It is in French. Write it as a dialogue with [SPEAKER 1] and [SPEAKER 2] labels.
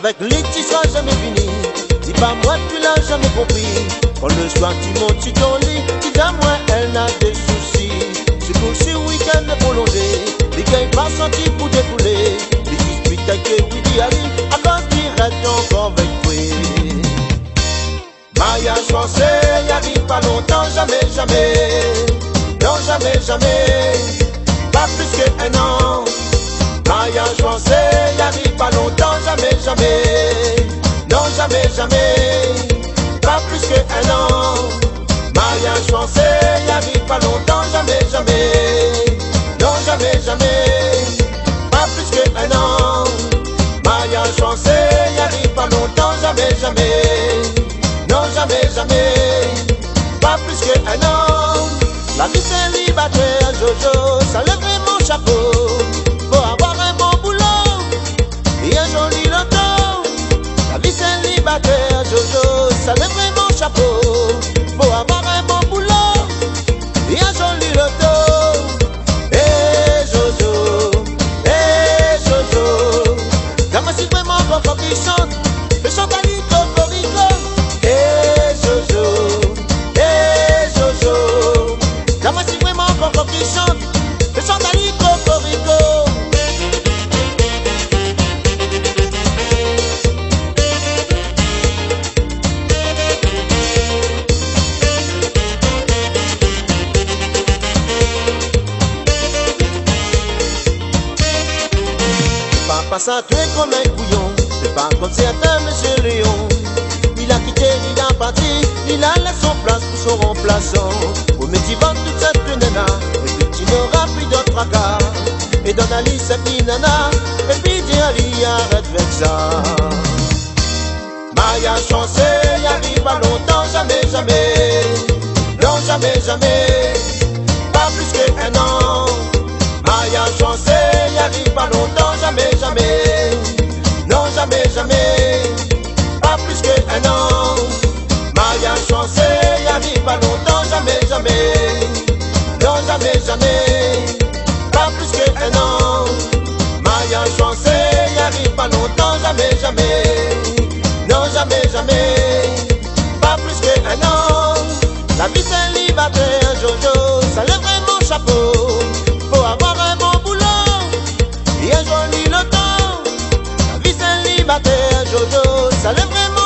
[SPEAKER 1] Avec lui tu seras jamais fini. Dis pas moi tu l'as jamais compris. Quand le soir tu montes sur ton lit, dis à moi elle n'a des soucis. C'est pour ce week-end prolongé, les gars pas senti pour défouler. Les disputes que oui dit Ali, à cause qu'il reste encore avec toi. Mariage forcé, y'arrive pas longtemps, jamais, jamais. Non, jamais, jamais. Pas plus qu'un an. Mariage forcé, y'arrive pas longtemps, jamais, jamais. Non, jamais, jamais. Pas plus qu'un an. Mariage forcé, y'arrive pas longtemps, jamais, jamais. Non, jamais, jamais. Pas plus qu'un an. Mariage forcé, y'arrive pas longtemps, jamais, jamais. Non, jamais, jamais. Pas plus qu'un an. La vie célibataire, Jojo, ça lèverait mon chapeau. Faut avoir un bon boulot et un joli loto. La vie célibataire, Jojo, ça lèverait mon chapeau. Faut avoir un bon boulot et un joli loto. Eh Jojo, Dama si vraiment encore qui chante, le chante à l'icocorico. Eh Jojo, Dama si vraiment encore qui chante, le chante à l'icocorico. Pas sacré comme un couillon, c'est pas comme certains monsieur Léon. Il a quitté, il a parti, il a laissé son place pour son remplaçant. Au métier vente toute cette nana, et puis tu n'auras plus d'autres tracas. Et donne Ali cette nana, et puis dis Ali arrête avec ça. Mariage forcé, y'arrive pas longtemps, jamais, jamais. Non, jamais, jamais. Pas plus qu'un an. Mariage forcé, y'arrive pas longtemps, jamais, jamais. Non, jamais, jamais. Pas plus qu'un an. Mariage forcé, y'arrive pas longtemps, jamais, jamais. Non, jamais, jamais. Pas plus qu'un an. Mariage forcé, y'arrive pas longtemps, jamais, jamais. Non, jamais, jamais. Pas plus qu'un an. La vie célibataire, Jojo, ça lèverait mon chapeau. Faut avoir un bon boulot et un joli loto. La vie célibataire, Jojo, ça lèverait mon